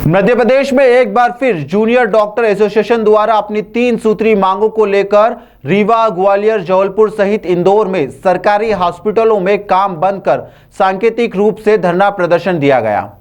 मध्य प्रदेश में एक बार फिर जूनियर डॉक्टर एसोसिएशन द्वारा अपनी 3 सूत्री मांगों को लेकर रीवा, ग्वालियर, जबलपुर सहित इंदौर में सरकारी हॉस्पिटलों में काम बंद कर सांकेतिक रूप से धरना प्रदर्शन दिया गया।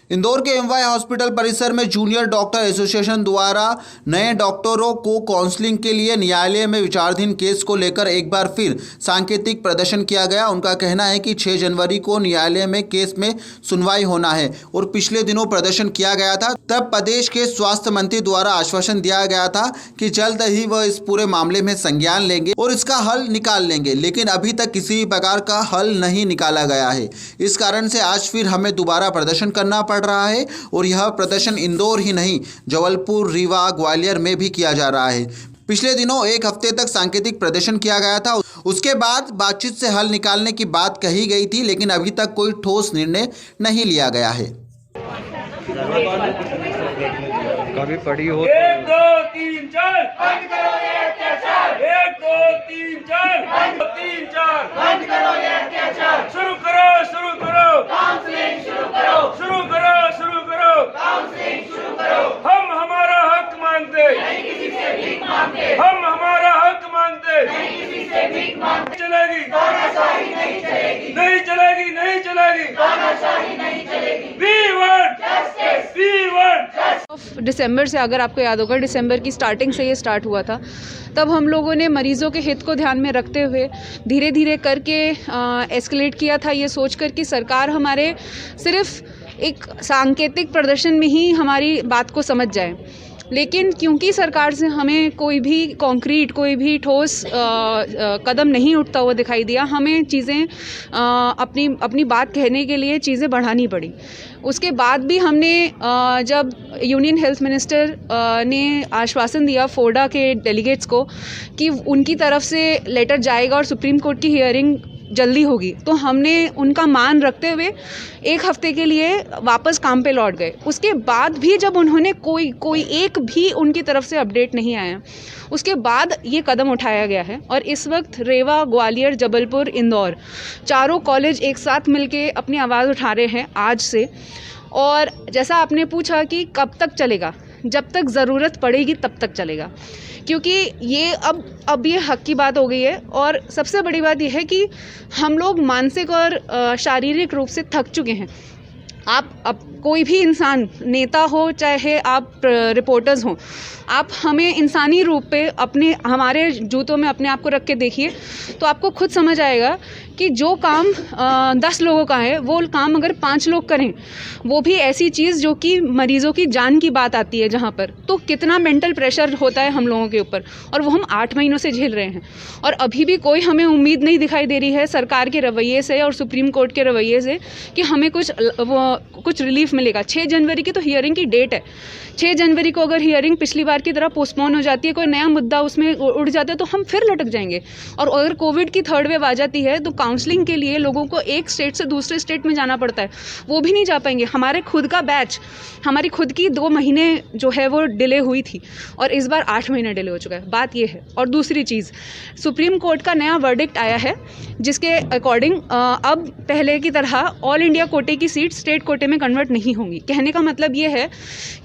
इंदौर के एमवाई हॉस्पिटल परिसर में जूनियर डॉक्टर एसोसिएशन द्वारा नए डॉक्टरों को काउंसलिंग के लिए न्यायालय में विचाराधीन केस को लेकर एक बार फिर सांकेतिक प्रदर्शन किया गया। उनका कहना है कि 6 जनवरी को न्यायालय में केस में सुनवाई होना है और पिछले दिनों प्रदर्शन किया गया था। तब प्रदेश के स्वास्थ्य मंत्री द्वारा आश्वासन दिया गया था कि जल्द ही वह इस पूरे मामले में संज्ञान लेंगे और इसका हल निकाल लेंगे, लेकिन अभी तक किसी भी प्रकार का हल नहीं निकाला गया है। इस कारण से आज फिर हमें दोबारा प्रदर्शन करना पड़ रहा है और यह प्रदर्शन इंदौर ही नहीं, जबलपुर, रीवा, ग्वालियर में भी किया जा रहा है। पिछले दिनों एक हफ्ते तक सांकेतिक प्रदर्शन किया गया था। उसके बाद बातचीत से हल निकालने की बात कही गई थी, लेकिन अभी तक कोई ठोस निर्णय नहीं लिया गया है। कभी पड़ी हो 1 2 3 4 बंद करो ये अत्याचार। 1 2 3 4 3 4 बंद करो ये अत्याचार। शुरू करो काउंसलिंग शुरू करो काउंसलिंग शुरू करो। हम हमारा हक मांगते नहीं किसी से भीख मांगते। हम हमारा हक मांगते नहीं किसी से भीख मांगते। चलेगी तानाशाही नहीं चलेगी, नहीं चलेगी, नहीं चलेगी तानाशाही नहीं चलेगी। We want justice, we want justice। दिसंबर से, अगर आपको याद होगा, दिसंबर की स्टार्टिंग से ये स्टार्ट हुआ था। तब हम लोगों ने मरीज़ों के हित को ध्यान में रखते हुए धीरे धीरे करके एस्केलेट किया था, ये सोचकर कि सरकार हमारे सिर्फ एक सांकेतिक प्रदर्शन में ही हमारी बात को समझ जाए। लेकिन क्योंकि सरकार से हमें कोई भी कॉन्क्रीट, कोई भी ठोस कदम नहीं उठता हुआ दिखाई दिया, हमें चीज़ें अपनी बात कहने के लिए चीज़ें बढ़ानी पड़ी। उसके बाद भी हमने जब यूनियन हेल्थ मिनिस्टर ने आश्वासन दिया फोडा के डेलीगेट्स को कि उनकी तरफ से लेटर जाएगा और सुप्रीम कोर्ट की हियरिंग जल्दी होगी, तो हमने उनका मान रखते हुए एक हफ्ते के लिए वापस काम पे लौट गए। उसके बाद भी जब उन्होंने कोई एक भी उनकी तरफ से अपडेट नहीं आया, उसके बाद ये कदम उठाया गया है। और इस वक्त रेवा, ग्वालियर, जबलपुर, इंदौर चारों कॉलेज एक साथ मिलके अपनी आवाज़ उठा रहे हैं आज से। और जैसा आपने पूछा कि कब तक चलेगा, जब तक ज़रूरत पड़ेगी तब तक चलेगा, क्योंकि ये अब ये हक की बात हो गई है। और सबसे बड़ी बात यह है कि हम लोग मानसिक और शारीरिक रूप से थक चुके हैं। अब कोई भी इंसान, नेता हो चाहे आप रिपोर्टर्स हों, आप हमें इंसानी रूप पे हमारे जूतों में अपने आप को रख के देखिए, तो आपको खुद समझ आएगा कि जो काम 10 लोगों का है, वो काम अगर 5 लोग करें, वो भी ऐसी चीज़ जो कि मरीज़ों की जान की बात आती है जहाँ पर, तो कितना मेंटल प्रेशर होता है हम लोगों के ऊपर, और वो हम 8 महीनों से झेल रहे हैं। और अभी भी कोई हमें उम्मीद नहीं दिखाई दे रही है सरकार के रवैये से और सुप्रीम कोर्ट के रवैये से कि हमें कुछ रिलीफ मिलेगा। 6 जनवरी की तो हियरिंग की डेट है। 6 जनवरी को अगर हियरिंग पिछली बार की तरह पोस्टपोन हो जाती है, कोई नया मुद्दा उसमें उड़ जाता है, तो हम फिर लटक जाएंगे। और अगर कोविड की 3rd वेव आ जाती है, तो काउंसलिंग के लिए लोगों को एक स्टेट से दूसरे स्टेट में जाना पड़ता है, वो भी नहीं जा पाएंगे। हमारे खुद का बैच, हमारी खुद की 2 महीने जो है वो डिले हुई थी, और इस बार 8 महीने डिले हो चुका है। बात ये है। और दूसरी चीज़, सुप्रीम कोर्ट का नया वर्डिक्ट आया है, जिसके अकॉर्डिंग अब पहले की तरह ऑल इंडिया कोटे की सीट स्टेट कोटे में कन्वर्ट नहीं होंगी। कहने का मतलब ये है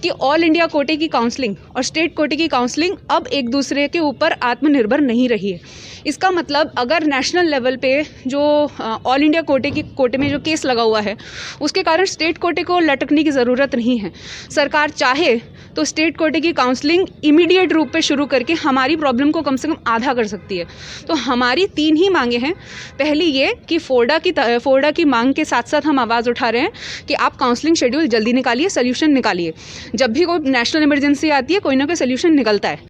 कि ऑल इंडिया कोटे की काउंसलिंग और स्टेट कोटे की काउंसलिंग अब एक दूसरे के ऊपर आत्मनिर्भर नहीं रही है। इसका मतलब अगर नेशनल लेवल पे जो ऑल इंडिया कोटे में जो केस लगा हुआ है, उसके कारण स्टेट कोटे को लटकने की ज़रूरत नहीं है। सरकार चाहे तो स्टेट कोटे की काउंसलिंग इमीडिएट रूप पे शुरू करके हमारी प्रॉब्लम को कम से कम आधा कर सकती है। तो हमारी 3 ही मांगे हैं। पहली ये कि फोडा की मांग के साथ साथ हम आवाज़ उठा रहे हैं कि आप काउंसलिंग शेड्यूल जल्दी निकालिए, सोल्यूशन निकालिए। जब भी कोई नेशनल इमरजेंसी आती है, कोई ना कोई सोल्यूशन निकलता है।